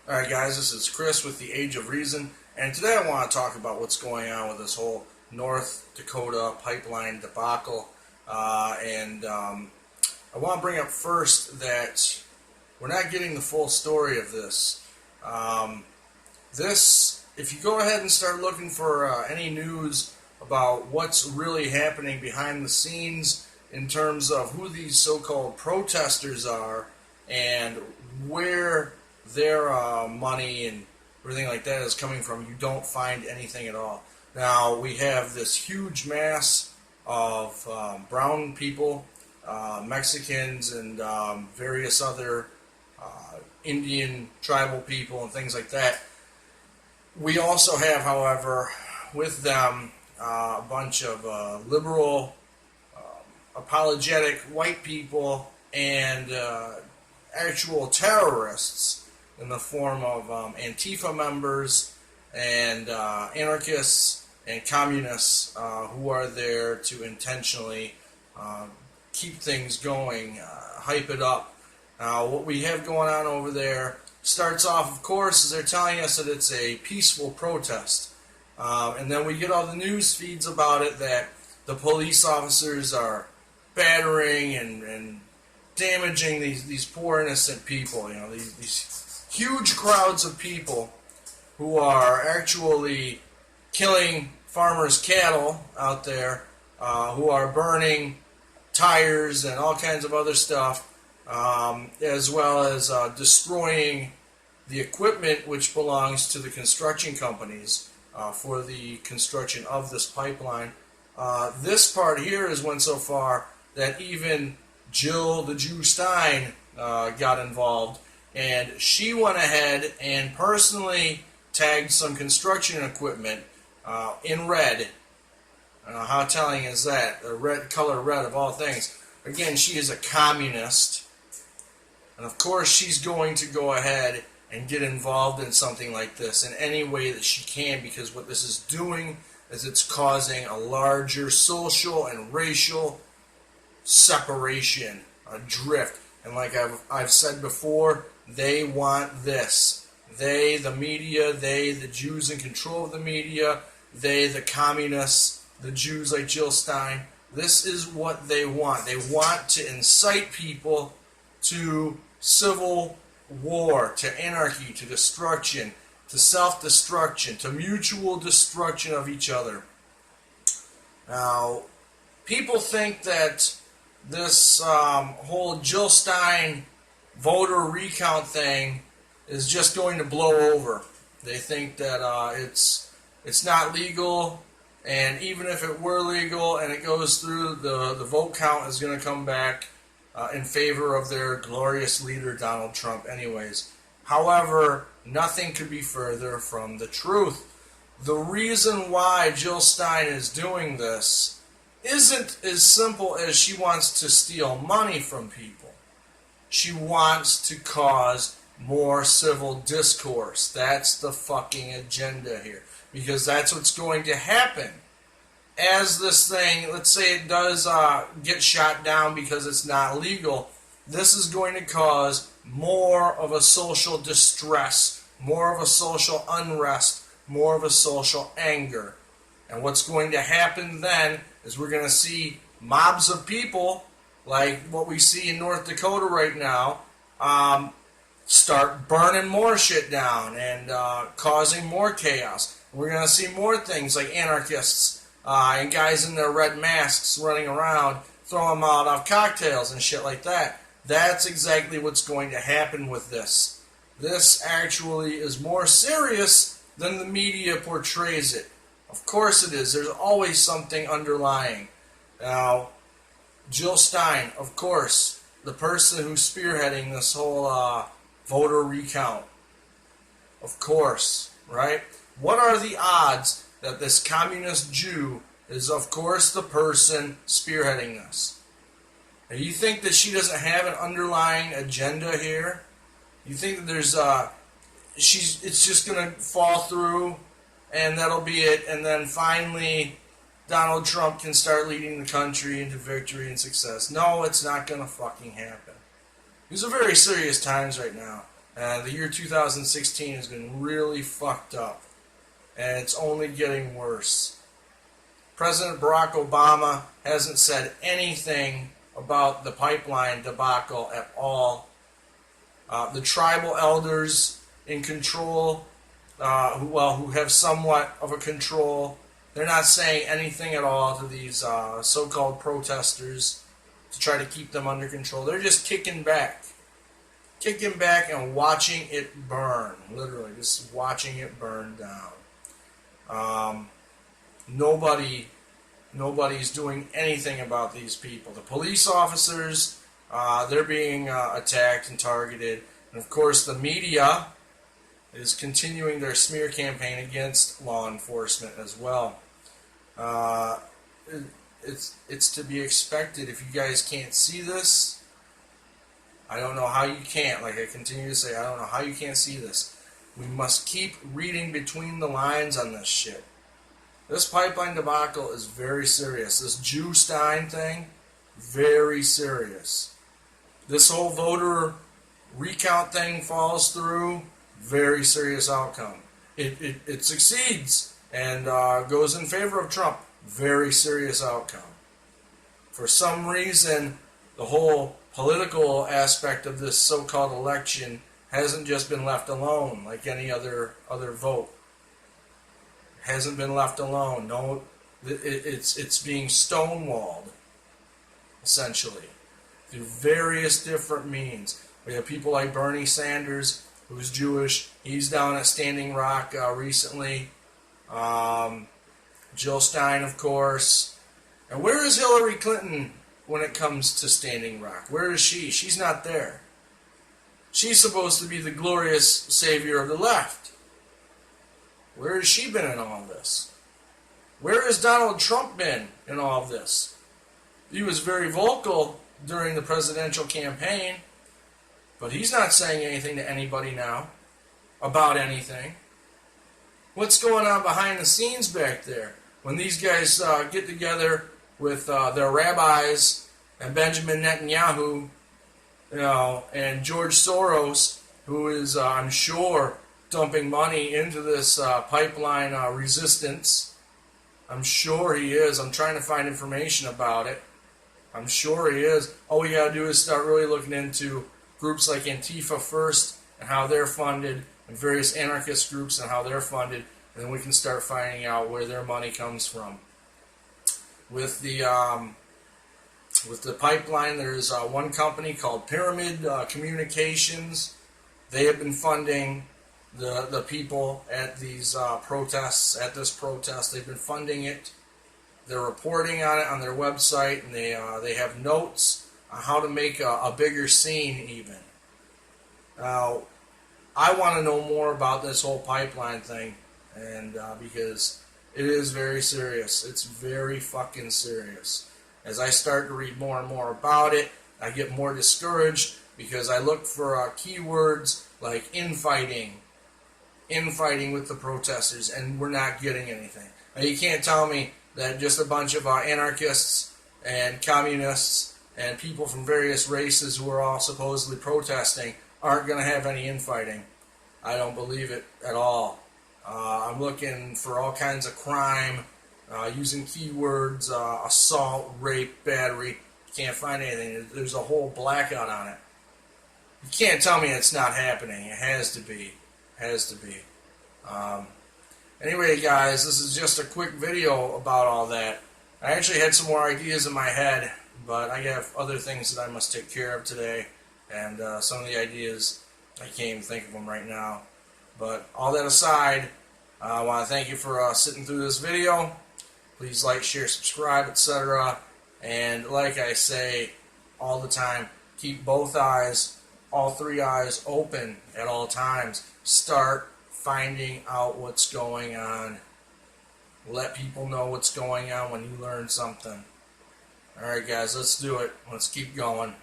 Alright guys, this is Chris with the Age of Reason, and today I want to talk about what's going on with this whole North Dakota pipeline debacle. I want to bring up first that we're not getting the full story of this. If you go ahead and start looking for any news about what's really happening behind the scenes in terms of who these so-called protesters are and where their money and everything like that is coming from, you don't find anything at all. Now, we have this huge mass of brown people, Mexicans, and various other Indian tribal people and things like that. We also have, however, with them a bunch of liberal, apologetic white people and actual terrorists in the form of Antifa members and anarchists and communists who are there to intentionally keep things going, hype it up. What we have going on over there starts off, of course, is they're telling us that it's a peaceful protest. And then we get all the news feeds about it that the police officers are battering and damaging these poor innocent people. You know, these huge crowds of people who are actually killing farmers' cattle out there, who are burning tires and all kinds of other stuff, as well as destroying the equipment which belongs to the construction companies for the construction of this pipeline. This part here has went so far that even Jill the Jew Stein got involved, and she went ahead and personally tagged some construction equipment in red. How telling is that? The red color red of all things. Again, she is a communist, and of course she's going to go ahead and get involved in something like this in any way that she can, because what this is doing is it's causing a larger social and racial separation, a drift. And like I've said before, they want this. They, the media, they, the Jews in control of the media, they, the communists, the Jews like Jill Stein, this is what they want. They want to incite people to civil war, to anarchy, to destruction, to self-destruction, to mutual destruction of each other. Now, people think that this whole Jill Stein voter recount thing is just going to blow over. They think that it's not legal, and even if it were legal and it goes through, the vote count is going to come back in favor of their glorious leader, Donald Trump, anyways. However, nothing could be further from the truth. The reason why Jill Stein is doing this isn't as simple as she wants to steal money from people. She wants to cause more civil discourse. That's the fucking agenda here. Because that's what's going to happen. As this thing, let's say it does get shot down because it's not legal, this is going to cause more of a social distress, more of a social unrest, more of a social anger. And what's going to happen then is we're going to see mobs of people, like what we see in North Dakota right now, start burning more shit down and causing more chaos. We're going to see more things like anarchists and guys in their red masks running around throwing Molotov cocktails and shit like that. That's exactly what's going to happen with this. This actually is more serious than the media portrays it. Of course it is. There's always something underlying. Now, Jill Stein, of course, the person who's spearheading this whole voter recount. Of course, right? What are the odds that this communist Jew is, of course, the person spearheading this? And you think that she doesn't have an underlying agenda here? You think that there's it's just going to fall through and that'll be it, and then finally Donald Trump can start leading the country into victory and success? No, it's not going to fucking happen. These are very serious times right now. The year 2016 has been really fucked up, and it's only getting worse. President Barack Obama hasn't said anything about the pipeline debacle at all. The tribal elders in control, who have somewhat of a control, they're not saying anything at all to these so-called protesters to try to keep them under control. They're just kicking back and watching it burn, literally just watching it burn down. Nobody's doing anything about these people. The police officers, they're being attacked and targeted, and of course the media is continuing their smear campaign against law enforcement as well. It's to be expected. If you guys can't see this, I don't know how you can't. Like I continue to say, I don't know how you can't see this. We must keep reading between the lines on this shit. This pipeline debacle is very serious. This Stein thing, very serious. This whole voter recount thing falls through, very serious outcome. It succeeds and goes in favor of Trump, very serious outcome. For some reason, the whole political aspect of this so-called election hasn't just been left alone like any other vote. Hasn't been left alone. No, it's being stonewalled, essentially, through various different means. We have people like Bernie Sanders, who's Jewish. He's down at Standing Rock recently. Jill Stein, of course. And where is Hillary Clinton when it comes to Standing Rock? Where is she? She's not there. She's supposed to be the glorious savior of the left. Where has she been in all this? Where has Donald Trump been in all of this? He was very vocal during the presidential campaign, but he's not saying anything to anybody now about anything. What's going on behind the scenes back there? When these guys get together with their rabbis and Benjamin Netanyahu, and George Soros, who is, I'm sure, dumping money into this pipeline resistance. I'm sure he is. I'm trying to find information about it. I'm sure he is. All we got to do is start really looking into groups like Antifa first and how they're funded, and various anarchist groups and how they're funded, and then we can start finding out where their money comes from. With the pipeline, there's one company called Pyramid Communications. They have been funding the people at these protests, at this protest. They've been funding it. They're reporting on it on their website, and they have notes on how to make a bigger scene even. Now, I want to know more about this whole pipeline thing, and because it is very serious. It's very fucking serious. As I start to read more and more about it, I get more discouraged because I look for keywords like infighting with the protesters, and we're not getting anything. Now, you can't tell me that just a bunch of anarchists and communists and people from various races who are all supposedly protesting aren't going to have any infighting. I don't believe it at all. I'm looking for all kinds of crime, using keywords, assault, rape, battery. Can't find anything. There's a whole blackout on it. You can't tell me it's not happening. It has to be. Has to be. Anyway, guys, this is just a quick video about all that. I actually had some more ideas in my head, but I have other things that I must take care of today, and some of the ideas, I can't even think of them right now. But all that aside, I want to thank you for sitting through this video. Please like, share, subscribe, etc. And like I say all the time, keep both eyes, all three eyes open at all times. Start finding out what's going on. Let people know what's going on when you learn something. Alright guys, let's do it. Let's keep going.